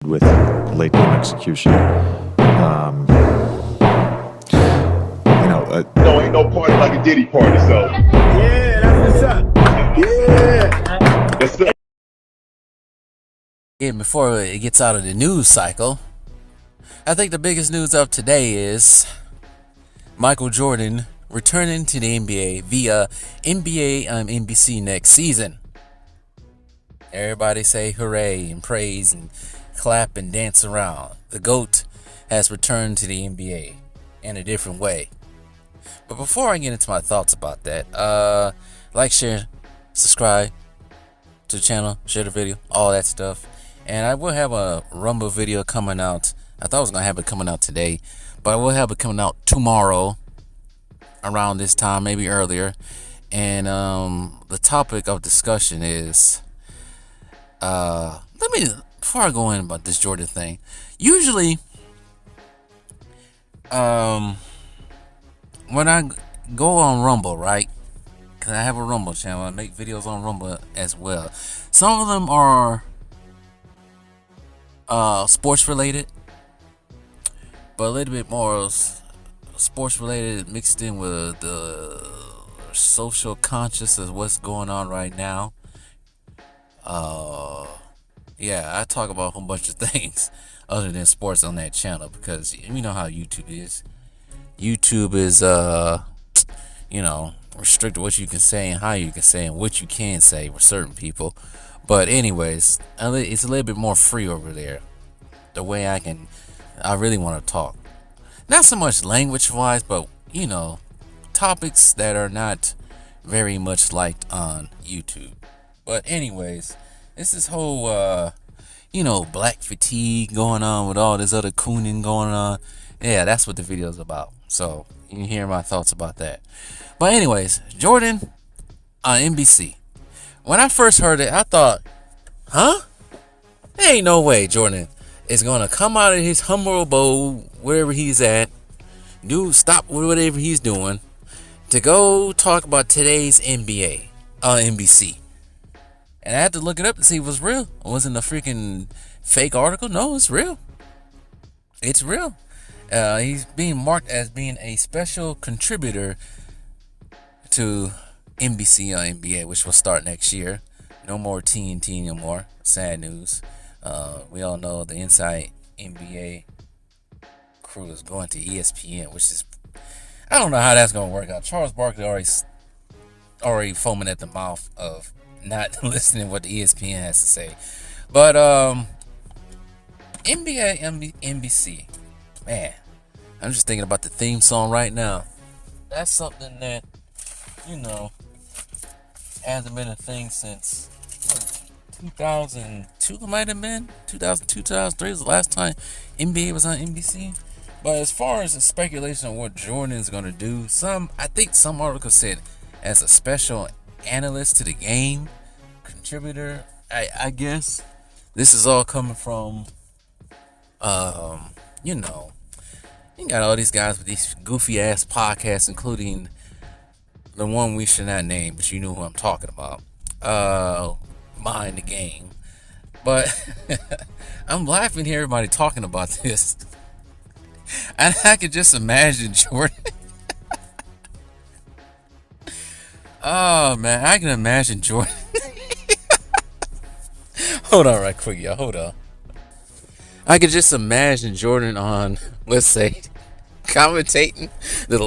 with late game execution. No, ain't no party like a Diddy party, so. Yeah, that's what's up. Yeah. Yes, sir. Yeah, before it gets out of the news cycle, I think the biggest news of today is Michael Jordan returning to the NBA via NBA on NBC next season. Everybody say hooray and praise and clap and dance around. The GOAT has returned to the NBA in a different way. But before I get into my thoughts about that, like, share, subscribe to the channel, share the video, all that stuff. And I will have a Rumble video coming out. I thought I was going to have it coming out today, but I will have it coming out tomorrow around this time, maybe earlier. And the topic of discussion is, before I go in about this Jordan thing, usually, when I go on Rumble, right? Because I have a Rumble channel. I make videos on Rumble as well. Some of them are sports related, but a little bit more sports related mixed in with the social conscious of what's going on right now. Yeah, I talk about a whole bunch of things other than sports on that channel, because you know how YouTube is. YouTube is, restricted what you can say and how you can say and what you can say with certain people. But anyways, it's a little bit more free over there. The way I really want to talk. Not so much language-wise, but, topics that are not very much liked on YouTube. But anyways, this whole, black fatigue going on with all this other cooning going on. Yeah, that's what the video's about. So you can hear my thoughts about that. But anyways, Jordan on NBC. When I first heard it, I thought, there ain't no way Jordan is gonna come out of his humble abode, wherever he's at, stop whatever he's doing, to go talk about today's NBA on NBC. And I had to look it up to see if it was real. It wasn't a freaking fake article. No, it's real. It's real. He's being marked as being a special contributor to NBC on NBA, which will start next year. No more TNT no more. Sad news. We all know the Inside NBA crew is going to ESPN, which is, I don't know how that's going to work out. Charles Barkley already foaming at the mouth of not listening to what the ESPN has to say. But NBA NBC, man, I'm just thinking about the theme song right now. That's something that, hasn't been a thing since 2002. It might have been 2002, 2003 was the last time NBA was on NBC. But as far as the speculation on what Jordan is going to do, I think some articles said as a special analyst to the game, contributor, I guess. This is all coming from, you got all these guys with these goofy ass podcasts, including the one we should not name, but you know who I'm talking about. Mind the Game. But I'm laughing here, everybody talking about this. And I could just imagine Jordan. Oh man, I can imagine Jordan. Hold on right quick, y'all. Hold on. I could just imagine Jordan on, let's say, commentating the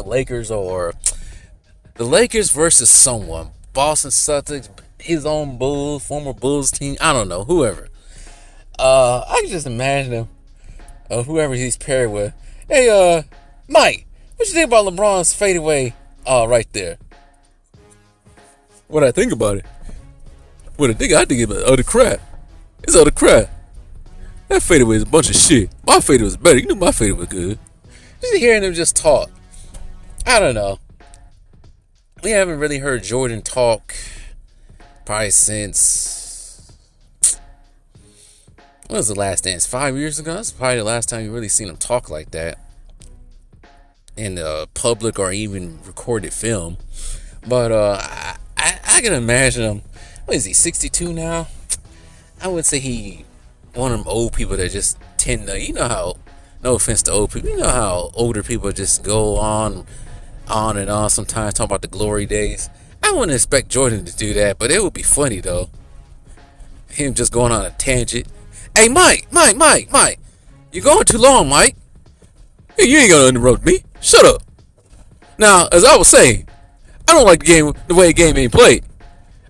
Lakers, or the Lakers versus someone, Boston Celtics, his own Bulls, former Bulls team, I don't know, whoever. I can just imagine him, whoever he's paired with. Hey, Mike, what you think about LeBron's fadeaway? Right there. What I think about it? What I think about the crap. It's all the crap. That fadeaway is a bunch of shit. My fadeaway was better. You know my fadeaway was good. Just hearing him just talk. I don't know. We haven't really heard Jordan talk probably since, what was the last dance? 5 years ago? That's probably the last time you really seen him talk like that in the public or even recorded film. But I can imagine him. What is he, 62 now? I would say he one of them old people that just tend to, you know how, no offense to old people, you know how older people just go on and on sometimes talking about the glory days. I wouldn't expect Jordan to do that, but it would be funny though. Him just going on a tangent. Hey, Mike, you're going too long, Mike. Hey, you ain't gonna interrupt me. Shut up. Now, as I was saying, I don't like the way the game ain't played.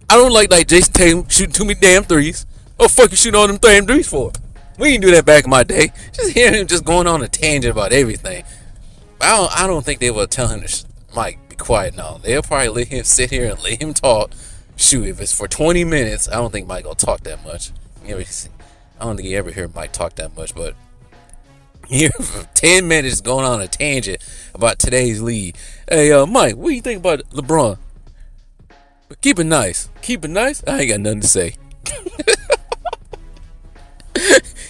I don't like Jason Tatum shooting too many damn threes. Oh, fuck you shooting all them damn threes for? We didn't do that back in my day. Just hearing him just going on a tangent about everything. I don't think they will tell him to, Mike, be quiet now. They'll probably let him sit here and let him talk. Shoot, if it's for 20 minutes, I don't think Mike will talk that much. I don't think you ever hear Mike talk that much, but here for 10 minutes going on a tangent about today's league. Hey, Mike, what do you think about LeBron? Keep it nice. Keep it nice? I ain't got nothing to say.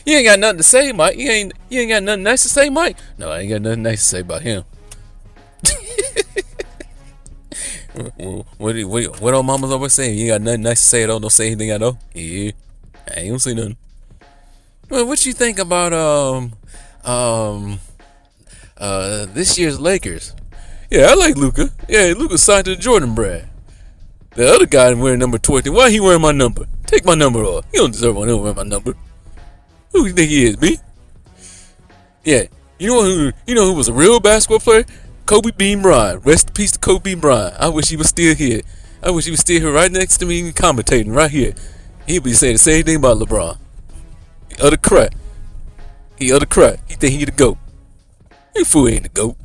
You ain't got nothing to say, Mike. You ain't got nothing nice to say, Mike? No, I ain't got nothing nice to say about him. What old mama's always saying? You ain't got nothing nice to say at all. Don't say anything I know. Yeah, I ain't gonna say nothing. Well, what you think about this year's Lakers? Yeah, I like Luka. Yeah, Luka signed to the Jordan brand. The other guy wearing number 20. Why he wearing my number? Take my number off. He don't deserve one to wear my number. Who do you think he is, me? Yeah, you know who was a real basketball player? Kobe Bean Bryant. Rest in peace to Kobe Bean Bryant. I wish he was still here. I wish he was still here right next to me and commentating right here. He'd be saying the same thing about LeBron. He utter crap. He think he the GOAT. That fool ain't the GOAT.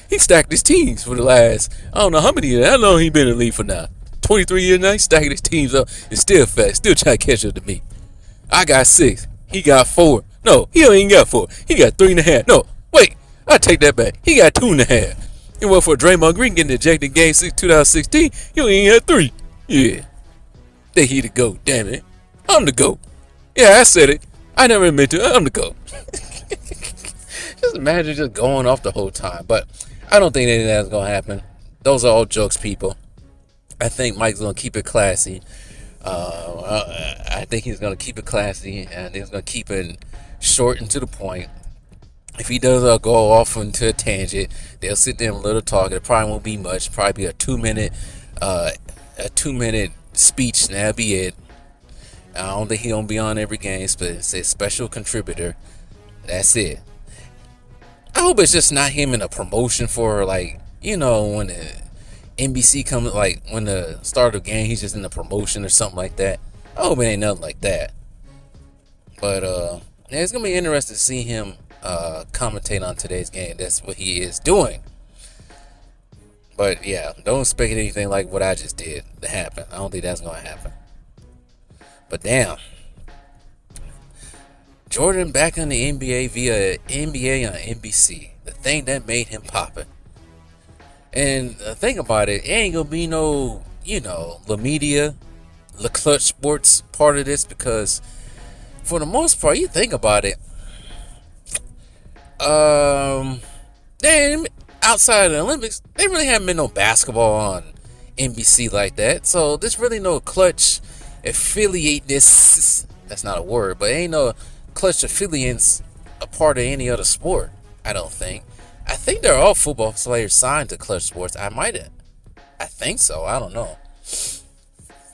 He stacked his teams for the last, I don't know how many years. How long he been in the league for now? 23 years now? He stacking his teams up and still fast. Still trying to catch up to me. I got 6. He got 4. No, he ain't got 4. He got 3.5. No, wait. I take that back. He got 2.5. And well, for Draymond Green getting ejected in Game 6 2016, he ain't had 3. Yeah. Think he the GOAT. Damn it. I'm the GOAT. Yeah, I said it. I never admit to it. I'm the GOAT. Just imagine just going off the whole time. But I don't think anything that's going to happen. Those are all jokes, people. I think Mike's going to keep it classy. I think he's going to keep it classy, and he's going to keep it short and to the point. If he does go off into a tangent, they'll sit there and a little talk. It probably won't be much. Probably be a 2-minute speech, and that'll be it. I don't think he'll be on every game, but it's a special contributor. That's it. I hope it's just not him in a promotion for, like, you know, when the NBC comes, like, when the start of the game, he's just in a promotion or something like that. I hope it ain't nothing like that. But, yeah, it's going to be interesting to see him commentate on today's game. That's what he is doing. But, yeah, don't expect anything like what I just did to happen. I don't think that's going to happen. But, damn. Jordan back on the NBA via NBA on NBC. The thing that made him poppin'. And the thing about it ain't gonna be no, you know, the media, the clutch sports part of this, because for the most part, you think about it, then outside of the Olympics, there really haven't been no basketball on NBC like that. So there's really no clutch affiliate. That's not a word, but ain't no clutch affiliates a part of any other sport. I don't think. I think they're all football players signed to Clutch Sports. I think so. I don't know.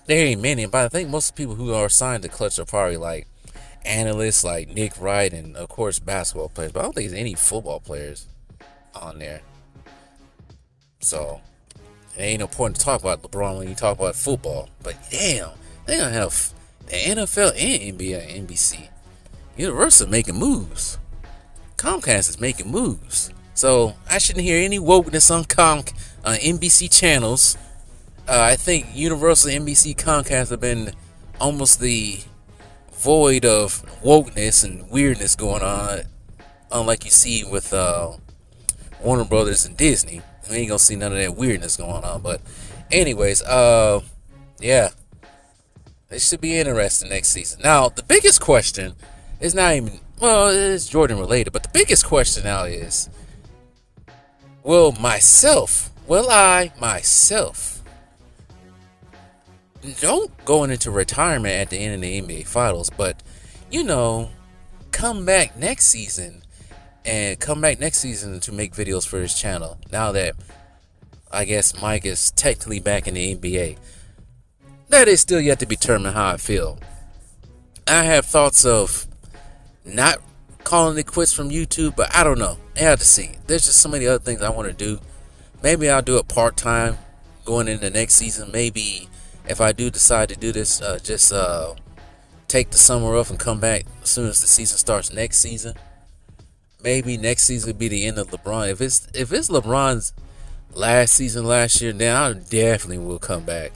There ain't many, but I think most people who are signed to Clutch are probably like analysts like Nick Wright and, of course, basketball players. But I don't think there's any football players on there. So, it ain't no point to talk about LeBron when you talk about football. But damn, they gonna have the NFL and NBA and NBC. Universal making moves. Comcast is making moves. So I shouldn't hear any wokeness on NBC channels. I think Universal, NBC, Comcast have been almost the void of wokeness and weirdness going on, unlike you see with Warner Brothers and Disney. We ain't gonna see none of that weirdness going on. But anyways, yeah, it should be interesting next season. Now, the biggest question is not even, well, it's Jordan related, but the biggest question now is, will I myself don't going into retirement at the end of the NBA Finals, but, you know, come back next season to make videos for his channel. Now that I guess Mike is technically back in the NBA. That is still yet to be determined how I feel. I have thoughts of not calling it quits from YouTube, but I don't know. I have to see. There's just so many other things I want to do. Maybe I'll do it part-time going into next season. Maybe if I do decide to do this, just take the summer off and come back as soon as the season starts next season. Maybe next season will be the end of LeBron. If it's LeBron's last season last year, then I definitely will come back.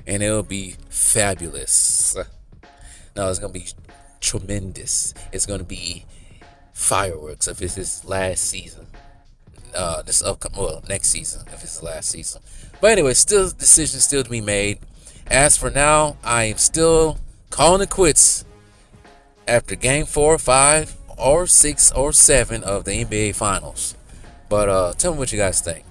And it'll be fabulous. No, it's going to be tremendous. It's going to be fireworks if it's his last season. Next season if it's his last season. But anyway, still decisions still to be made. As for now, I am still calling it quits after game 4, 5, or 6, or 7 of the NBA Finals. But tell me what you guys think.